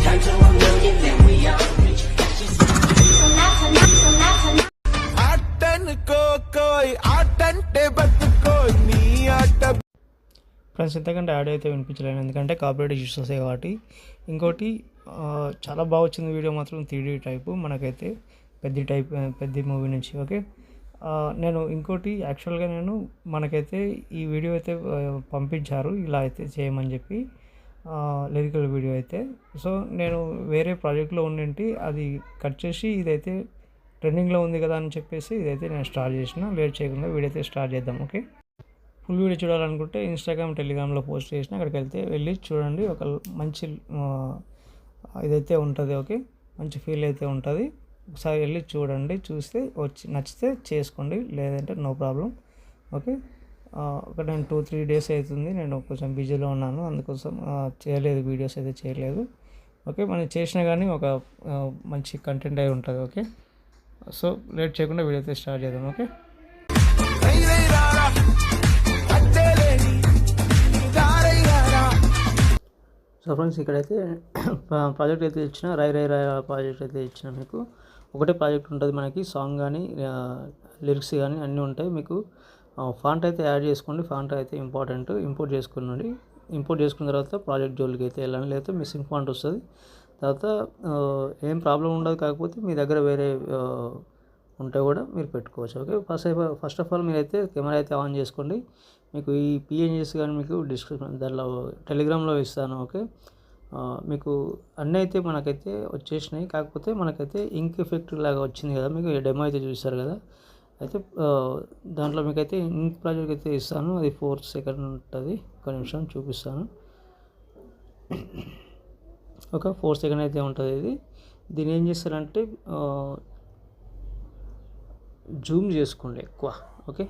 Count to a million, then we all reach. Friends ఇంతకంటే audio అయితే వినిపించలేను, ఎందుకంటే copyright issues వస్తాయి కాబట్టి. ఇంకోటి చాలా బాగా వచ్చింది వీడియో మాత్రం 3D టైపు మనకైతే పెద్ద మూవీ నుంచి. ఓకే, నేను ఇంకోటి యాక్చువల్గా మనకైతే ఈ వీడియో అయితే పంపించారు ఇలా అయితే చేయమని చెప్పి, లిరికల్ వీడియో అయితే. సో నేను వేరే ప్రాజెక్ట్లో ఉండింటి, అది కట్ చేసి ఇదైతే ట్రెండింగ్లో ఉంది కదా అని చెప్పేసి ఇదైతే నేను స్టార్ట్ చేసిన. లేట్ చేయకుండా వీడియో అయితే స్టార్ట్ చేద్దాం. ఓకే, ఫుల్ వీడియో చూడాలనుకుంటే ఇన్స్టాగ్రామ్, టెలిగ్రామ్లో పోస్ట్ చేసిన, అక్కడికి వెళ్ళి చూడండి. ఒక మంచి ఇదైతే ఉంటుంది. ఓకే, మంచి ఫీల్ అయితే ఉంటుంది. ఒకసారి వెళ్ళి చూడండి, చూస్తే నచ్చితే చేసుకోండి, లేదంటే నో ప్రాబ్లం. ఓకే, ఒక నేను 2-3 డేస్ అవుతుంది, నేను కొంచెం బిజీలో ఉన్నాను, అందుకోసం చేయలేదు, వీడియోస్ అయితే చేయలేదు. ఓకే, మనం చేసినా కానీ ఒక మంచి కంటెంట్ అయి ఉంటుంది. ఓకే, సో లేట్ చేయకుండా వీడియో అయితే స్టార్ట్ చేద్దాం. ఓకే, సో ఫ్రెండ్స్ ఇక్కడైతే ప్రాజెక్ట్ అయితే ఇచ్చిన, రై ప్రాజెక్ట్ అయితే ఇచ్చిన. మీకు ఒకటే ప్రాజెక్ట్ ఉంటుంది, మనకి సాంగ్ కానీ లిరిక్స్ కానీ అన్నీ ఉంటాయి. మీకు ఫాంట్ అయితే యాడ్ చేసుకోండి, ఫాంట్ అయితే ఇంపార్టెంట్. ఇంపోర్ట్ చేసుకుని చేసుకున్న తర్వాత ప్రాజెక్ట్ జోలికి అయితే వెళ్ళండి, లేకపోతే మిస్సింగ్ ఫాంట్ వస్తుంది. తర్వాత ఏం ప్రాబ్లం ఉండదు, కాకపోతే మీ దగ్గర వేరే ఉంటే కూడా మీరు పెట్టుకోవచ్చు. ఓకే, ఫస్ట్ ఆఫ్ ఆల్ మీరైతే కెమెరా అయితే ఆన్ చేసుకోండి. మీకు ఈ పిఎన్జీస్ కానీ మీకు డిస్క్రిప్షన్ దాంట్లో టెలిగ్రామ్లో ఇస్తాను. ఓకే, మీకు అన్నీ అయితే మనకైతే వచ్చేసినాయి, కాకపోతే మనకైతే ఇంక్ ఎఫెక్ట్ లాగా వచ్చింది కదా, మీకు డెమో అయితే చూస్తారు కదా. అయితే దాంట్లో మీకైతే ఇంక్ ప్రాజెక్ట్ అయితే ఇస్తాను, అది 4 సెకండ్ ఉంటుంది. ఒక నిమిషం చూపిస్తాను. ఒక 4 సెకండ్ అయితే ఉంటుంది. దీన్ని ఏం చేస్తారంటే జూమ్ చేసుకోండి ఎక్కువ. ఓకే,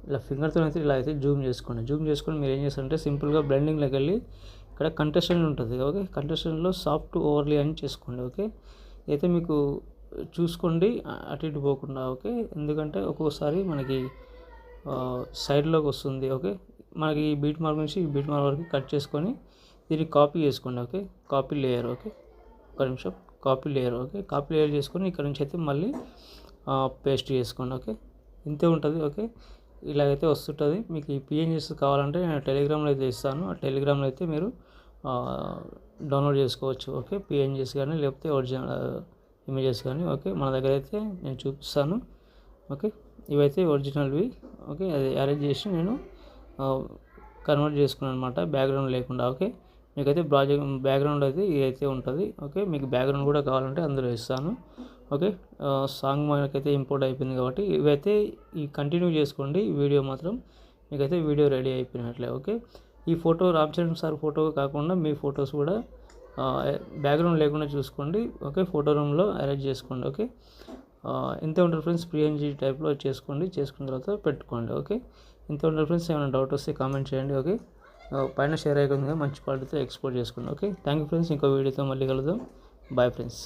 ఇలా ఫింగర్తో అయితే ఇలా అయితే జూమ్ చేసుకొని మీరు ఏం చేస్తారంటే సింపుల్గా బ్లెండింగ్లోకి వెళ్ళి ఇక్కడ కంటెస్టెంట్ ఉంటుంది. ఓకే, కంటెస్టెంట్లో సాఫ్ట్ ఓవర్లీ అని చేసుకోండి. ఓకే, అయితే మీకు చూసుకోండి అటు ఇటు పోకుండా. ఓకే, ఎందుకంటే ఒక్కొక్కసారి మనకి సైడ్లోకి వస్తుంది. ఓకే, మనకి ఈ బీట్ మార్క్ నుంచి ఈ బీట్ మార్క్ వరకు కట్ చేసుకొని దీన్ని కాపీ చేసుకోండి. Okay, copy layer. ఓకే, ఒక నిమిషం, copy layer. Okay, copy layer చేసుకొని ఇక్కడ నుంచి అయితే మళ్ళీ పేస్ట్ చేసుకోండి. ఓకే, ఇంతే ఉంటుంది. ఓకే, ఇలాగైతే వస్తుంటుంది. మీకు ఈ పిఎన్జీస్ కావాలంటే నేను టెలిగ్రామ్లో అయితే ఇస్తాను, ఆ టెలిగ్రామ్లో అయితే మీరు డౌన్లోడ్ చేసుకోవచ్చు. ఓకే, పిఎన్జీస్ కానీ లేకపోతే ఒరిజినల్ ఇమేజెస్ కానీ. ఓకే, మన దగ్గర అయితే నేను చూపిస్తాను. ఓకే, ఇవైతే ఒరిజినల్వి. ఓకే, అది అరేంజ్ చేసి నేను కన్వర్ట్ చేసుకున్నాను అనమాట, బ్యాక్గ్రౌండ్ లేకుండా. ఓకే, మీకైతే బ్యాక్గ్రౌండ్ అయితే ఇదైతే ఉంటుంది. ఓకే, మీకు బ్యాక్గ్రౌండ్ కూడా కావాలంటే అందులో ఇస్తాను. ఓకే, సాంగ్ మనకైతే ఇంపోర్ట్ అయిపోయింది కాబట్టి ఇవైతే ఈ కంటిన్యూ చేసుకోండి. ఈ వీడియో మాత్రం మీకైతే వీడియో రెడీ అయిపోయినట్లే. ఓకే, ఈ photo Ram Charan sir photo కాకుండా మీ ఫొటోస్ కూడా బ్యాక్గ్రౌండ్ లేకుండా చూసుకోండి. ఓకే, ఫోటో రూమ్లో అరేంజ్ చేసుకోండి. ఓకే, ఇంతే ఉంటుంది ఫ్రెండ్స్, పిఎన్జీ టైప్లో చేసుకున్న తర్వాత పెట్టుకోండి. ఓకే, ఇంతే ఉంటుంది ఫ్రెండ్స్. ఏమైనా డౌట్ వస్తే కామెంట్ చేయండి. ఓకే, పైన షేర్ అయిపోయింది, మంచి క్వాలిటీతో ఎక్స్పోర్ట్ చేసుకోండి. Okay, thank you friends. ఇంకో వీడియోతో మళ్ళీ కలుద్దాం. Bye friends.